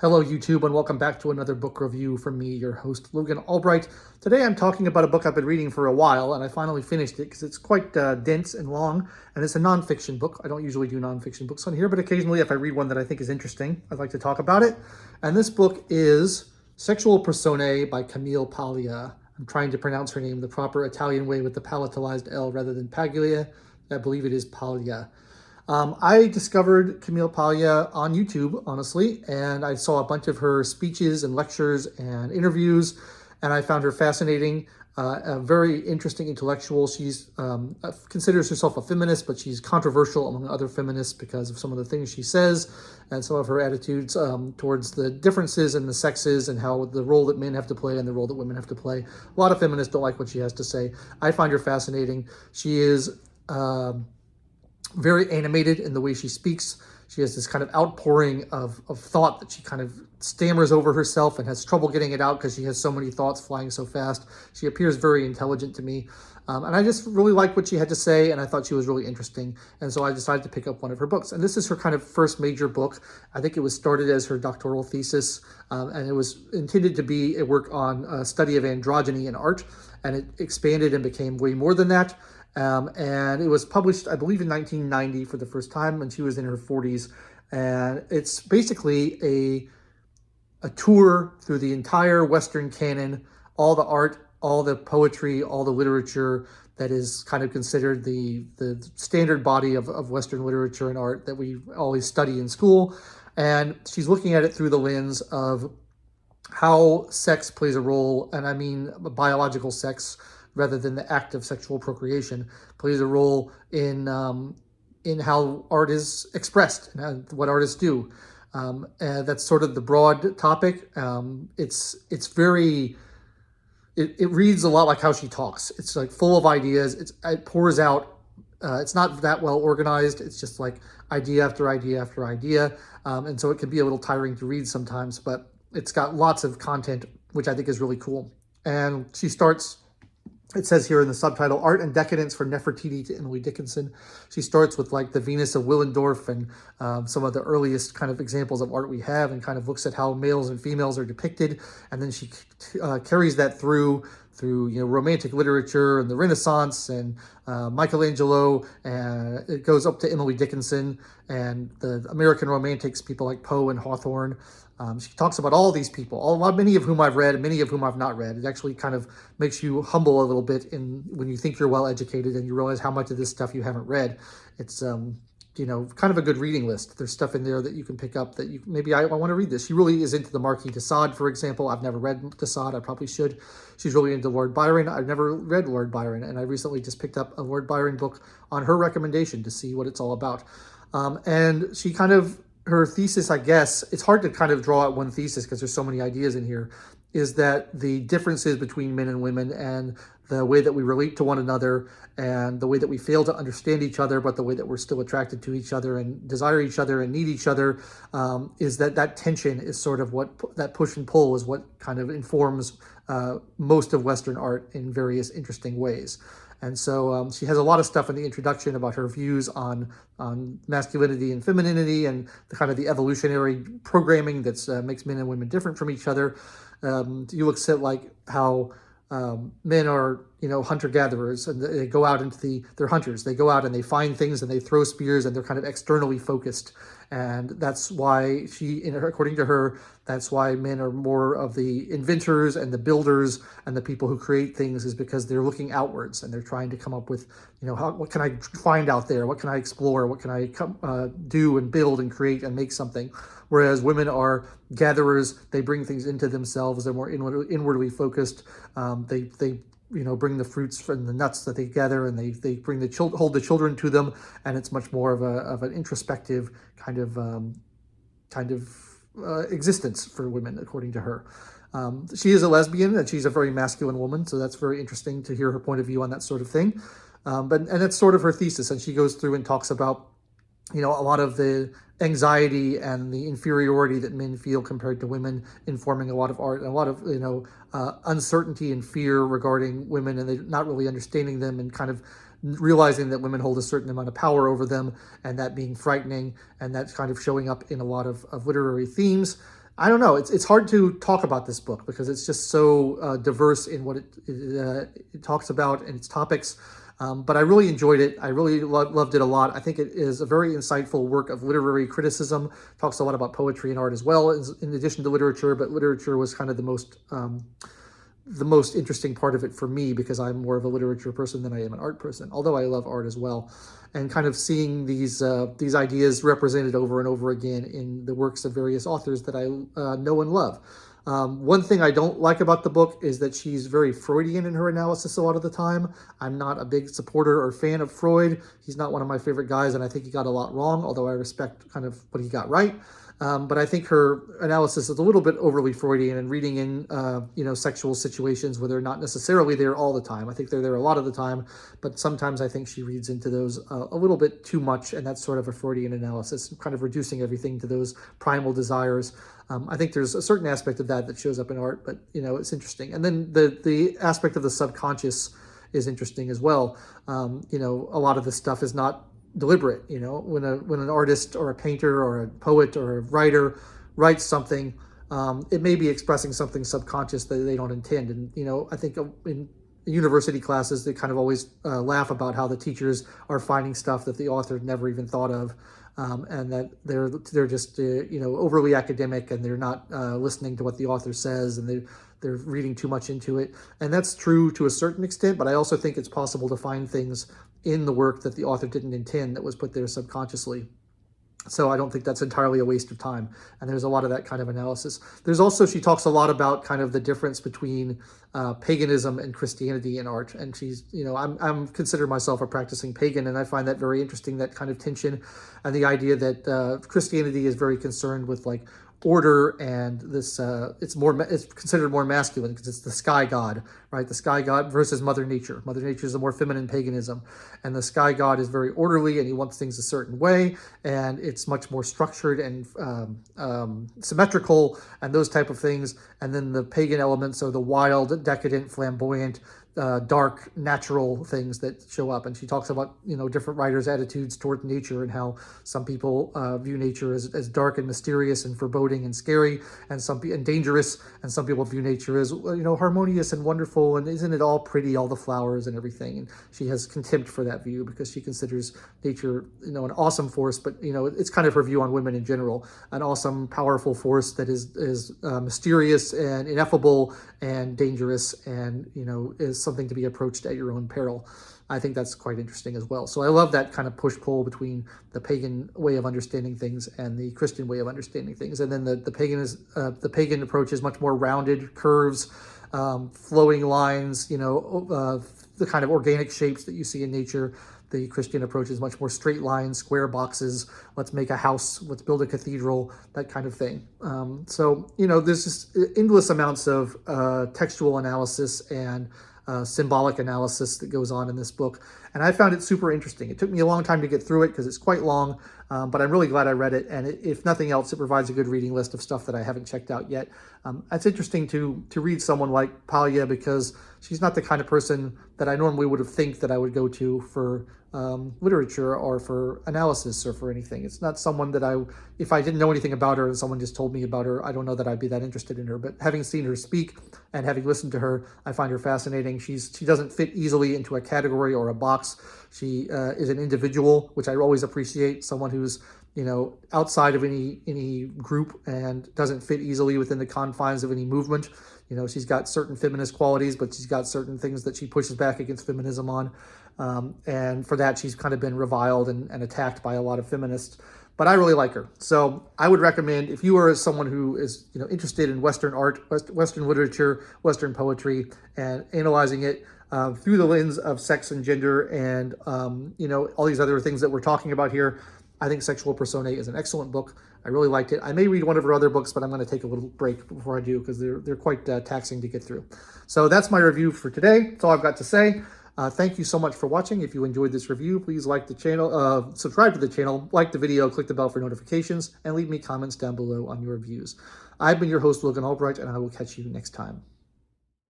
Hello YouTube, and welcome back to another book review from me, your host Logan Albright. Today I'm talking about a book I've been reading for a while, and I finally finished it because it's quite dense and long, and it's a nonfiction book. I don't usually do nonfiction books on here, but occasionally if I read one that I think is interesting, I'd like to talk about it. And this book is Sexual Personae by Camille Paglia. I'm trying to pronounce her name the proper Italian way with the palatalized L rather than Paglia. I believe it is Paglia. I discovered Camille Paglia on YouTube, honestly, and I saw a bunch of her speeches and lectures and interviews, and I found her fascinating, a very interesting intellectual. She's considers herself a feminist, but she's controversial among other feminists because of some of the things she says and some of her attitudes towards the differences in the sexes and how the role that men have to play and the role that women have to play. A lot of feminists don't like what she has to say. I find her fascinating. She is very animated in the way she speaks. She has this kind of outpouring of thought that she kind of stammers over herself and has trouble getting it out because she has so many thoughts flying so fast. She appears very intelligent to me. And I just really liked what she had to say, and I thought she was really interesting. And so I decided to pick up one of her books. And this is her kind of first major book. I think it was started as her doctoral thesis, and it was intended to be a work on a study of androgyny in art. And it expanded and became way more than that. And it was published, I believe, in 1990 for the first time when she was in her 40s. And it's basically a tour through the entire Western Canon, all the art, all the poetry, all the literature that is kind of considered the standard body of Western literature and art that we always study in school. And she's looking at it through the lens of how sex plays a role, and I mean biological sex, rather than the act of sexual procreation, plays a role in how art is expressed and what artists do. And that's sort of the broad topic. It reads a lot like how she talks. It's like full of ideas. It pours out. It's not that well organized. It's just like idea after idea after idea. And so it can be a little tiring to read sometimes, but it's got lots of content, which I think is really cool. And she starts, it says here in the subtitle, Art and Decadence from Nefertiti to Emily Dickinson. She starts with like the Venus of Willendorf and some of the earliest kind of examples of art we have, and kind of looks at how males and females are depicted. And then she carries that through romantic literature and the Renaissance and Michelangelo, and it goes up to Emily Dickinson and the American Romantics, people like Poe and Hawthorne. She talks about all these people, many of whom I've read, many of whom I've not read. It actually kind of makes you humble a little bit when you think you're well educated and you realize how much of this stuff you haven't read. It's kind of a good reading list. There's stuff in there that you can pick up that maybe I want to read this. She really is into the Marquis de Sade, for example. I've never read de Sade. I probably should. She's really into Lord Byron. I've never read Lord Byron, and I recently just picked up a Lord Byron book on her recommendation to see what it's all about. And she kind of, her thesis, I guess, it's hard to kind of draw out one thesis because there's so many ideas in here, is that the differences between men and women and the way that we relate to one another and the way that we fail to understand each other, but the way that we're still attracted to each other and desire each other and need each other, is that tension is sort of what, that push and pull is what kind of informs most of Western art in various interesting ways. And so she has a lot of stuff in the introduction about her views on masculinity and femininity and the kind of the evolutionary programming that makes men and women different from each other. You look at like how men are, hunter-gatherers, and they go out they're hunters. They go out and they find things and they throw spears, and they're kind of externally focused. And that's why according to her, that's why men are more of the inventors and the builders and the people who create things, is because they're looking outwards and they're trying to come up with, what can I find out there? What can I explore? What can I do and build and create and make something? Whereas women are gatherers. They bring things into themselves. They're more inwardly focused. They bring the fruits from the nuts that they gather, and they bring hold the children to them, and it's much more of an introspective kind of existence for women, according to her. She is a lesbian, and she's a very masculine woman, so that's very interesting to hear her point of view on that sort of thing. And that's sort of her thesis, and she goes through and talks about a lot of the anxiety and the inferiority that men feel compared to women, informing a lot of art, and a lot of uncertainty and fear regarding women, and they're not really understanding them, and kind of realizing that women hold a certain amount of power over them, and that being frightening, and that's kind of showing up in a lot of literary themes. I don't know. It's hard to talk about this book because it's just so diverse in what it talks about and its topics. But I really enjoyed it. I really loved it a lot. I think it is a very insightful work of literary criticism. Talks a lot about poetry and art as well, in addition to literature. But literature was kind of the most interesting part of it for me because I'm more of a literature person than I am an art person, although I love art as well. And kind of seeing these ideas represented over and over again in the works of various authors that I know and love. One thing I don't like about the book is that she's very Freudian in her analysis a lot of the time. I'm not a big supporter or fan of Freud. He's not one of my favorite guys, and I think he got a lot wrong, although I respect kind of what he got right. But I think her analysis is a little bit overly Freudian and reading in, sexual situations where they're not necessarily there all the time. I think they're there a lot of the time, but sometimes I think she reads into those a little bit too much, and that's sort of a Freudian analysis, kind of reducing everything to those primal desires. I think there's a certain aspect of that shows up in art, but, it's interesting. And then the aspect of the subconscious is interesting as well. A lot of this stuff is not deliberate. When an artist or a painter or a poet or a writer writes something, it may be expressing something subconscious that they don't intend. And I think in university classes they kind of always laugh about how the teachers are finding stuff that the author never even thought of, and that they're just overly academic, and they're not listening to what the author says, and they're reading too much into it. And that's true to a certain extent, but I also think it's possible to find things in the work that the author didn't intend that was put there subconsciously. So I don't think that's entirely a waste of time. And there's a lot of that kind of analysis. There's also, she talks a lot about kind of the difference between paganism and Christianity in art. And she's, I'm consider myself a practicing pagan, and I find that very interesting, that kind of tension, and the idea that Christianity is very concerned with like order, and this it's considered more masculine because it's the sky god, right? The sky god versus Mother Nature. Mother Nature is a more feminine paganism, and the sky god is very orderly, and he wants things a certain way, and it's much more structured and symmetrical and those type of things. And then the pagan elements are the wild, decadent, flamboyant, dark, natural things that show up. And she talks about, different writers' attitudes toward nature, and how some people view nature as dark and mysterious and foreboding and scary, and dangerous, and some people view nature as, harmonious and wonderful, and isn't it all pretty, all the flowers and everything. And she has contempt for that view because she considers nature, an awesome force, but, it's kind of her view on women in general, an awesome, powerful force that is mysterious and ineffable and dangerous, and, is something to be approached at your own peril. I think that's quite interesting as well. So I love that kind of push-pull between the pagan way of understanding things and the Christian way of understanding things. And then the pagan approach is much more rounded, curves, flowing lines, the kind of organic shapes that you see in nature. The Christian approach is much more straight lines, square boxes. Let's make a house. Let's build a cathedral, that kind of thing. So, there's just endless amounts of textual analysis and symbolic analysis that goes on in this book. And I found it super interesting. It took me a long time to get through it because it's quite long, but I'm really glad I read it. And if nothing else, it provides a good reading list of stuff that I haven't checked out yet. It's interesting to read someone like Paglia because she's not the kind of person that I normally would have think that I would go to for literature or for analysis or for anything. It's not someone that if I didn't know anything about her and someone just told me about her, I don't know that I'd be that interested in her. But having seen her speak and having listened to her, I find her fascinating. She doesn't fit easily into a category or a box. She is an individual, which I always appreciate, someone who's outside of any group and doesn't fit easily within the confines of any movement. She's got certain feminist qualities, but she's got certain things that she pushes back against feminism on. And for that, she's kind of been reviled and attacked by a lot of feminists. But I really like her. So I would recommend, if you are someone who is interested in Western art, Western literature, Western poetry, and analyzing it through the lens of sex and gender and all these other things that we're talking about here, I think Sexual Personae is an excellent book. I really liked it. I may read one of her other books, but I'm going to take a little break before I do because they're quite taxing to get through. So that's my review for today. That's all I've got to say. Thank you so much for watching. If you enjoyed this review, please like the channel, subscribe to the channel, like the video, click the bell for notifications, and leave me comments down below on your views. I've been your host, Logan Albright, and I will catch you next time.